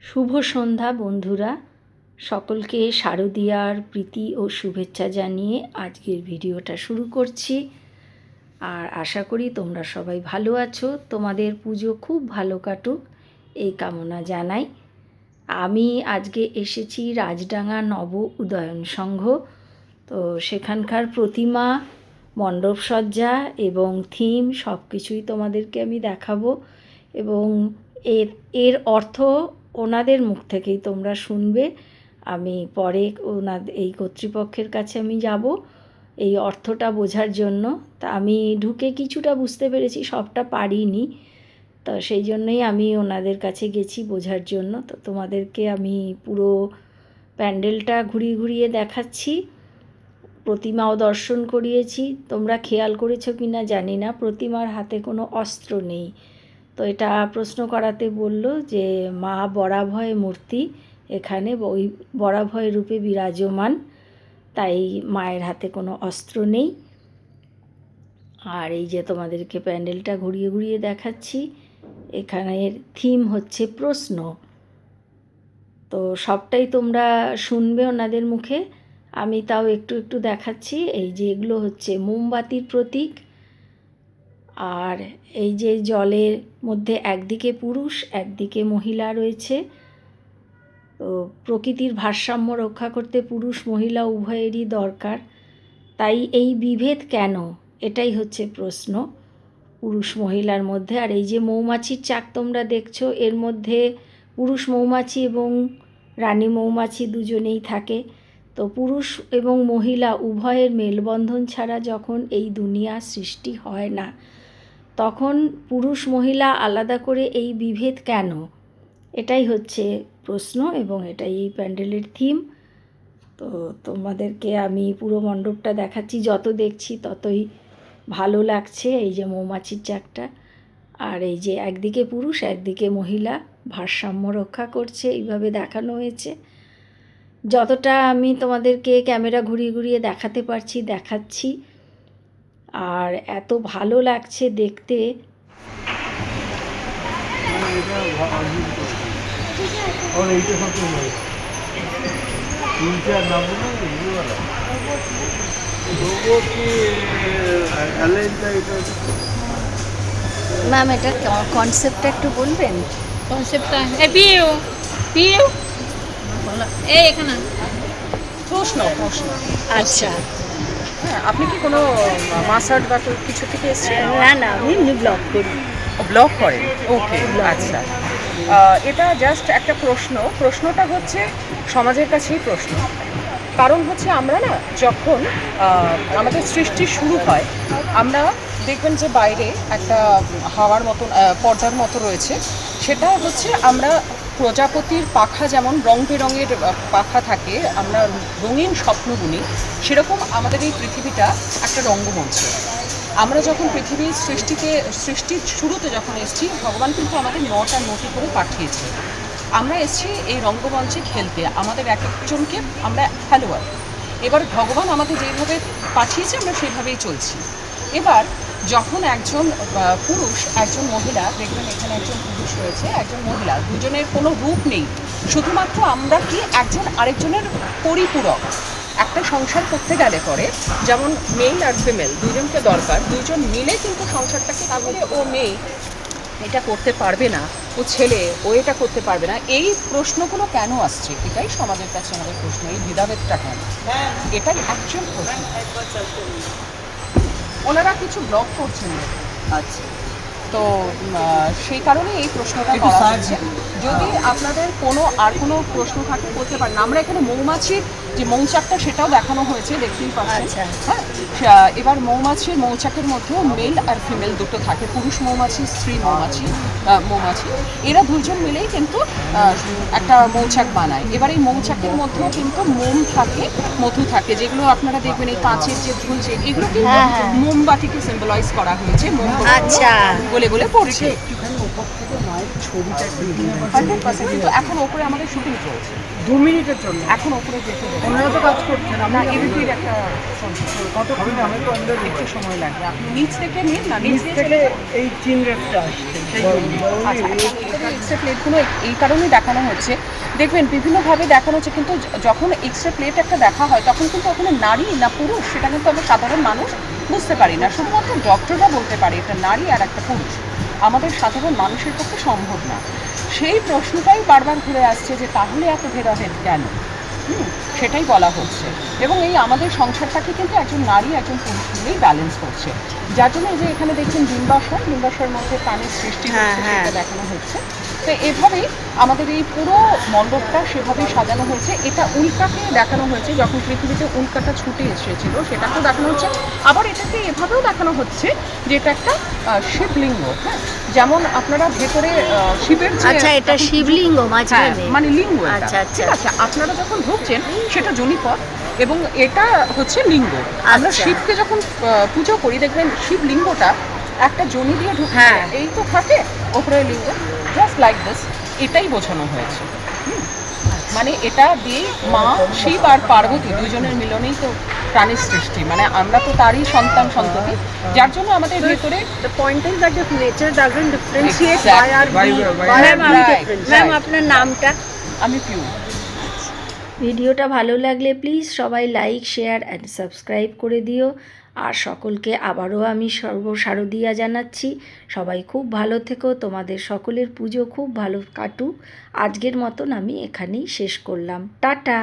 শুভ সন্ধ্যা বন্ধুরা, সকলকে শারদীয়ার প্রীতি ও শুভেচ্ছা জানিয়ে আজকের ভিডিওটা শুরু করছি। আর আশা করি তোমরা সবাই ভালো আছো, তোমাদের পুজো খুব ভালো কাটুক এই কামনা জানাই। আমি আজকে এসেছি রাজডাঙ্গা নব উদয়ন সংঘ। তো সেখানকার প্রতিমা, মণ্ডপসজ্জা এবং থিম সব কিছুই তোমাদেরকে আমি দেখাবো এবং এর অর্থ ওনাদের মুখ থেকেই তোমরা শুনবে। আমি পরে এই কর্তৃপক্ষের কাছে আমি যাব এই অর্থটা বোঝার জন্য। তা আমি ঢুকে কিছুটা বুঝতে পেরেছি, সবটা পারিনি। তো সেই জন্যই আমি ওনাদের কাছে গেছি বোঝার জন্য। তো তোমাদেরকে আমি পুরো প্যান্ডেলটা ঘুরিয়ে ঘুরিয়ে দেখাচ্ছি, প্রতিমাও দর্শন করিয়েছি। তোমরা খেয়াল করেছো কি না জানি না, প্রতিমার হাতে কোনো অস্ত্র নেই। তো এটা প্রশ্ন করাতে বলল যে মা বরাভয় মূর্তি এখানে ওই বরাভয় রূপে বিরাজমান, তাই মায়ের হাতে কোনো অস্ত্র নেই। আর এই যে তোমাদেরকে প্যান্ডেলটা ঘুরিয়ে ঘুরিয়ে দেখাচ্ছি, এখানের থিম হচ্ছে প্রশ্ন। তো সবটাই তোমরা শুনবে ওনাদের মুখে, আমি তাও একটু একটু দেখাচ্ছি। এই যে এগুলো হচ্ছে মোমবাতির প্রতীক। আর এই যে জলের মধ্যে একদিকে পুরুষ একদিকে মহিলা রয়েছে। তো প্রকৃতির ভারসাম্য রক্ষা করতে পুরুষ মহিলা উভয়েরই দরকার, তাই এই বিভেদ কেন, এটাই হচ্ছে প্রশ্ন পুরুষ মহিলার মধ্যে। আর এই যে মৌমাছির চাক তোমরা দেখছো, এর মধ্যে পুরুষ মৌমাছি এবং রানী মৌমাছি দুজনেই থাকে। তো পুরুষ এবং মহিলা উভয়ের মেলবন্ধন ছাড়া যখন এই দুনিয়া সৃষ্টি হয় না, তখন পুরুষ মহিলা আলাদা করে এই বিভেদ কেন, এটাই হচ্ছে প্রশ্ন এবং এটাই এই প্যান্ডেলের থিম। তো তোমাদেরকে আমি পুরো মণ্ডপটা দেখাচ্ছি, যত দেখছি ততই ভালো লাগছে। এই যে মৌমাছির চাকটা, আর এই যে একদিকে পুরুষ একদিকে মহিলা ভারসাম্য রক্ষা করছে, এইভাবে দেখানো হয়েছে। যতটা আমি তোমাদেরকে ক্যামেরা ঘুরিয়ে ঘুরিয়ে দেখাতে পারছি দেখাচ্ছি। আর এত ভালো লাগছে দেখতে। ম্যাম, এটার কনসেপ্টটা একটু বলবেন? কনসেপ্টটা পিউ পিউ এই এখানে প্রশ্ন। আচ্ছা, হ্যাঁ, আপনি কি কোনো মাসার্ট বা কিছু থেকে এসেছেন? না আমি এমনি ব্লগ করি। ব্লগ করেন? ওকে, আচ্ছা। এটা জাস্ট একটা প্রশ্নটা হচ্ছে সমাজের কাছেই প্রশ্ন। কারণ হচ্ছে আমরা না যখন আমাদের সৃষ্টি শুরু হয়, আমরা দেখবেন যে বাইরে একটা হাওয়ার মতন পর্দার মতো রয়েছে। সেটা হচ্ছে আমরা প্রজাপতির পাখা যেমন রং বেরঙের পাখা থাকে, আমরা রঙিন স্বপ্ন বুনি, সেরকম আমাদের এই পৃথিবীটা একটা রঙ্গমঞ্চ। আমরা যখন পৃথিবীর সৃষ্টির শুরুতে যখন এসেছি, ভগবান কিন্তু আমাদের নটা নটি করে পাঠিয়েছে। আমরা এসেছি এই রঙ্গমঞ্চে খেলতে, আমাদের এক একজনকে আমরা খেলোয়াড়। এবার ভগবান আমাদের যেভাবে পাঠিয়েছে আমরা সেইভাবেই চলছি। এবার যখন একজন পুরুষ একজন মহিলা, দেখবেন এখানে একজন পুরুষ রয়েছে একজন মহিলা, দুজনের কোনো রূপ নেই, শুধুমাত্র আমরা কি একজন আরেকজনের পরিপূরক। একটা সংসার করতে গেলে পরে যেমন মেল আর ফিমেল দুজনকে দরকার, দুজন মিলে কিন্তু সংসারটাকে, তাহলে ও মেয়ে এটা করতে পারবে না, ও ছেলে ও এটা করতে পারবে না, এই প্রশ্নগুলো কেন আসছে? এটাই সমাজের কাছে আমাদের প্রশ্ন, এই ভেদাভেদটা কেন, এটাই অ্যাকচুয়াল প্রশ্ন। ওনারা কিছু ব্লগ করছেন। আচ্ছা, তো সেই কারণে এই প্রশ্নটা করা হচ্ছে। যদি আপনাদের কোনো প্রশ্ন থাকে বলতে পারেন। আমরা এখানে মৌমাছির যে মৌচাকটা সেটাও দেখানো হয়েছে, দেখতেই পাচ্ছেন। হ্যাঁ, এবার মৌচাকের মধ্যেও মেল আর ফিমেল দুটো থাকে, পুরুষ মৌমাছি স্ত্রী মৌমাছি, এরা দুজন মিলেই কিন্তু একটা মৌচাক বানায়। এবার এই মৌচাকের মধ্যেও কিন্তু মোম থাকে, মধু থাকে, যেগুলো আপনারা দেখবেন এই কাঁচের যে ঝুলছে, এগুলো কিন্তু মোমবাতিকে সিম্বলাইজ করা হয়েছে, আচ্ছা বলে বলে পড়ছে। কিন্তু এখন ওপরে আমাদের শুটিং চলছে, 2 মিনিটের জন্য এখন ওপরে যেতে ওনারা তো কাজ করছেন। না, এডিটির একটা কতক্ষণ আমি তো আমাদের একটু সময় লাগবে। আপনি নিচ থেকে নিন না, নিচ থেকে এই চিন রেটটা আসছে সেই জন্য। আচ্ছা, আমাদের এক্স রে প্লেটগুলো এই কারণেই দেখানো হচ্ছে, দেখবেন বিভিন্নভাবে দেখানো হচ্ছে, কিন্তু যখন এক্স রে প্লেট একটা দেখা হয় তখন কিন্তু ওখানে নারী না পুরুষ সেটা কিন্তু আমরা সাধারণ মানুষ বুঝতে পারি না, শুধুমাত্র ডক্টররা বলতে পারে এটা নারী আর একটা পুরুষ, আমাদের সাধারণ মানুষের পক্ষে সম্ভব না। সেই প্রশ্নটাই বারবার ঘুরে আসছে যে তাহলে এত ভেদাভেদ কেন, সেটাই বলা হচ্ছে। এবং এই আমাদের সংসারটাকে কিন্তু একজন নারী একজন পুরুষ মিলেই ব্যালেন্স করছে, যার জন্য এই যে এখানে দেখছেন ডিম্বাশয়ের মধ্যে প্রাণের সৃষ্টি হচ্ছে সেটা দেখানো হচ্ছে। তো এভাবেই আমাদের এই পুরো মণ্ডপটা সেভাবেই সাজানো হয়েছে। এটা উল্কাকে দেখানো হয়েছে, যখন পৃথিবীতে উল্কাটা ছুটে এসেছিল সেটাকেও দেখানো হচ্ছে। আবার এটাকে এভাবেও দেখানো হচ্ছে যে এটা একটা শিবলিঙ্গ, হ্যাঁ, যেমন আপনারা ভেতরে শিবের যে আচ্ছা, এটা শিবলিঙ্গ মাঝখানে, মানে লিঙ্গ এটা। আচ্ছা, আচ্ছা। ঠিক আছে, আপনারা যখন ঢুকছেন সেটা জনিপথ এবং এটা হচ্ছে লিঙ্গ। আমরা আচ্ছা। শিবকে যখন পুজো করি দেখবেন শিবলিঙ্গটা একটা জনি দিয়ে ঢুকে, হ্যাঁ। এই তো থাকে ওপরে লিঙ্গ, জাস্ট লাইক দিস, এটাই বোঝানো হয়েছে। মানে এটা দিয়ে মা শিব আর পার্বতী দুজনের মিলনেই তো প্রাণীর সৃষ্টি, মানে আমরা তো তারই সন্তান সন্ততি, যার জন্য আমাদের ভেতরে The point is that if nature doesn't differentiate Exactly. why are we ma'am Right, different? Ma'am right. আপনার নামটা? আমি পিউ। ভিডিওটা ভালো লাগলে প্লিজ সবাই লাইক, শেয়ার অ্যান্ড সাবস্ক্রাইব করে দিও। আর সকলকে আবারও আমি শারদীয়া জানাচ্ছি। সবাই খুব ভালো থেকো, তোমাদের সকলের পুজো খুব ভালো কাটুক। আজকের মতন আমি এখানেই শেষ করলাম। টাটা।